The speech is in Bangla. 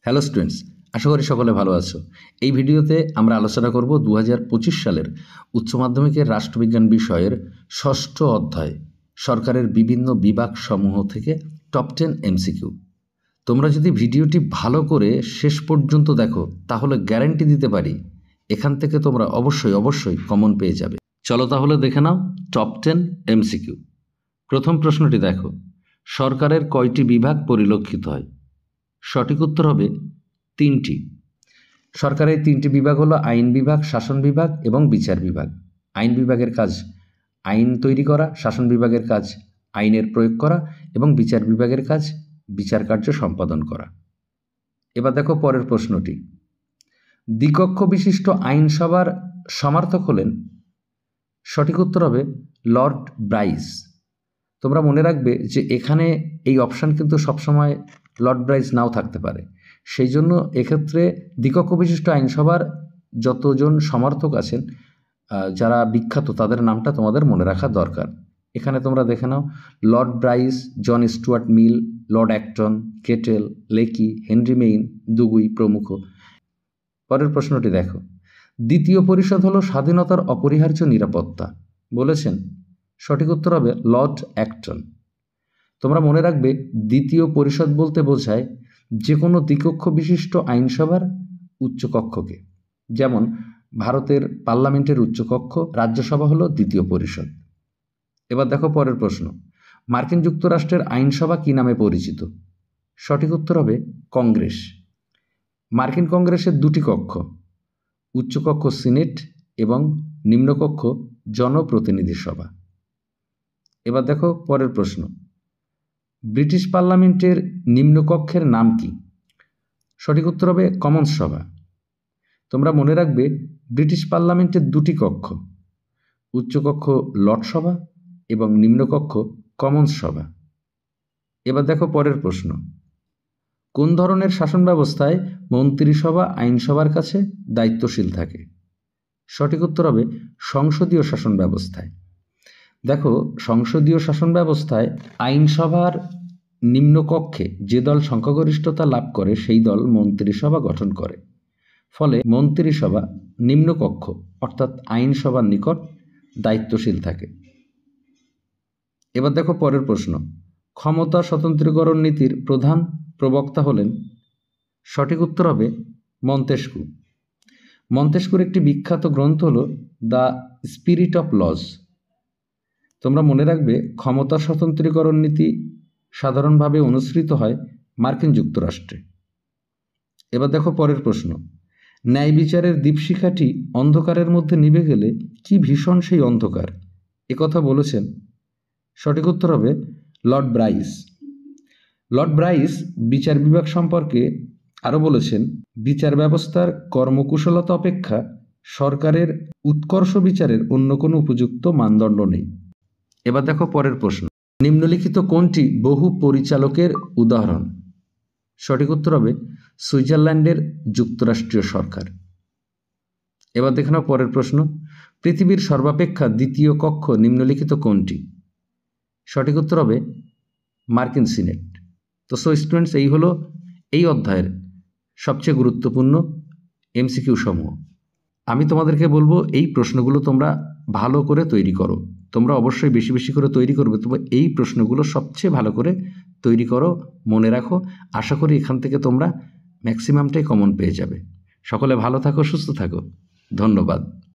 হ্যালো স্টুডেন্টস, আশা করি সকলে ভালো আছো। এই ভিডিওতে আমরা আলোচনা করব 2025 সালের উচ্চ মাধ্যমিকের রাষ্ট্রবিজ্ঞান বিষয়ের ষষ্ঠ অধ্যায় সরকারের বিভিন্ন বিভাগ সমূহ থেকে টপ 10 এমসিকিউ। তোমরা যদি ভিডিওটি ভালো করে শেষ পর্যন্ত দেখো তাহলে গ্যারান্টি দিতে পারি এখান থেকে তোমরা অবশ্যই কমন পেয়ে যাবে। চলো তাহলে দেখে নাও টপ 10 এমসিকিউ। প্রথম প্রশ্নটি দেখো, সরকারের কয়টি বিভাগ পরিলক্ষিত হয়? সঠিক উত্তর হবে 3টি। সরকারের 3টি বিভাগ হলো আইন বিভাগ, শাসন বিভাগ এবং বিচার বিভাগ। আইন বিভাগের কাজ আইন তৈরি করা, শাসন বিভাগের কাজ আইনের প্রয়োগ করা এবং বিচার বিভাগের কাজ বিচার কার্য সম্পাদন করা। এবার দেখো পরের প্রশ্নটি, দ্বিকক্ষ বিশিষ্ট আইনসভার সমার্থক হলেন? সঠিক উত্তর হবে লর্ড ব্রাইস। তোমরা মনে রাখবে যে এখানে এই অপশান কিন্তু সবসময় লর্ড ব্রাইস নাও থাকতে পারে, সেই জন্য এক্ষেত্রে দ্বিকক্ষ বিশিষ্ট আইনসভার যতজন সমর্থক আছেন যারা বিখ্যাত তাদের নামটা তোমাদের মনে রাখা দরকার। এখানে তোমরা দেখে নাও, Lord Bryce, John Stuart Mill, Lord Acton, Gettell, Lecky, Henry Maine, Duguit প্রমুখ। পরের প্রশ্নটি দেখো, দ্বিতীয় পরিষদ হলো স্বাধীনতার অপরিহার্য নিরাপত্তা বলেছেন? সঠিক উত্তর হবে লর্ড অ্যাক্টন। তোমরা মনে রাখবে দ্বিতীয় পরিষদ বলতে বোঝায় যে কোনো দ্বিকক্ষ বিশিষ্ট আইনসভার উচ্চকক্ষকে, যেমন ভারতের পার্লামেন্টের উচ্চকক্ষ রাজ্যসভা হলো দ্বিতীয় পরিষদ। এবার দেখো পরের প্রশ্ন, মার্কিন যুক্তরাষ্ট্রের আইনসভা কী নামে পরিচিত? সঠিক উত্তর হবে কংগ্রেস। মার্কিন কংগ্রেসের 2টি কক্ষ, উচ্চকক্ষ সিনেট এবং নিম্নকক্ষ জনপ্রতিনিধি সভা। এবার দেখো পরের প্রশ্ন, ব্রিটিশ পার্লামেন্টের নিম্নকক্ষের নাম কি? সঠিক উত্তর হবে কমন্স সভা। তোমরা মনে রাখবে ব্রিটিশ পার্লামেন্টের 2টি কক্ষ, উচ্চকক্ষ লর্ড সভা এবং নিম্নকক্ষ কমন্স সভা। এবার দেখো পরের প্রশ্ন, কোন ধরনের শাসন ব্যবস্থায় মন্ত্রিসভা আইনসভার কাছে দায়িত্বশীল থাকে? সঠিক উত্তর হবে সংসদীয় শাসন ব্যবস্থায়। দেখো সংসদীয় শাসন ব্যবস্থায় আইনসভার নিম্নকক্ষে যে দল সংখ্যাগরিষ্ঠতা লাভ করে সেই দল মন্ত্রিসভা গঠন করে, ফলে মন্ত্রিসভা নিম্নকক্ষ অর্থাৎ আইনসভার নিকট দায়িত্বশীল থাকে। এবার দেখো পরের প্রশ্ন, ক্ষমতা স্বতন্ত্রীকরণ নীতির প্রধান প্রবক্তা হলেন? সঠিক উত্তর হবে মন্তেস্কু। মন্তেস্কুর একটি বিখ্যাত গ্রন্থ হল দ্য স্পিরিট অফ লজ। তোমরা মনে রাখবে ক্ষমতা স্বতন্ত্রীকরণ নীতি সাধারণভাবে অনুসৃত হয় মার্কিন যুক্তরাষ্ট্রে। এবার দেখো পরের প্রশ্ন, ন্যায় বিচারের দীপশিখাটি অন্ধকারের মধ্যে নিভে গেলে কি ভীষণ সেই অন্ধকার, একথা বলেছেন? সঠিক উত্তর হবে লর্ড ব্রাইস। লর্ড ব্রাইস বিচার বিভাগ সম্পর্কে আরও বলেছেন, বিচার ব্যবস্থার কর্মকুশলতা অপেক্ষা সরকারের উৎকর্ষ বিচারের অন্য কোনো উপযুক্ত মানদণ্ড নেই। এবার দেখো পরের প্রশ্ন, নিম্নলিখিত কোনটি বহু পরিচালকের উদাহরণ? সঠিক উত্তর হবে সুইজারল্যান্ডের যুক্তরাষ্ট্রীয় সরকার। এবার দেখে নাও পরের প্রশ্ন, পৃথিবীর সর্বাপেক্ষা দ্বিতীয় কক্ষ নিম্নলিখিত কোনটি? সঠিক উত্তর হবে মার্কিন সিনেট। তো স্টুডেন্টস, এই হলো এই অধ্যায়ের সবচেয়ে গুরুত্বপূর্ণ এমসিকিউ সমূহ। আমি তোমাদেরকে বলবো এই প্রশ্নগুলো তোমরা ভালো করে তৈরি করো। তোমরা অবশ্যই বেশি বেশি করে তৈরি করবে, তবে এই প্রশ্নগুলো সবচেয়ে ভালো করে তৈরি করো, মনে রাখো। আশা করি এখান থেকে তোমরা ম্যাক্সিমামটাই কমন পেয়ে যাবে। সকলে ভালো থাকো, সুস্থ থাকো, ধন্যবাদ।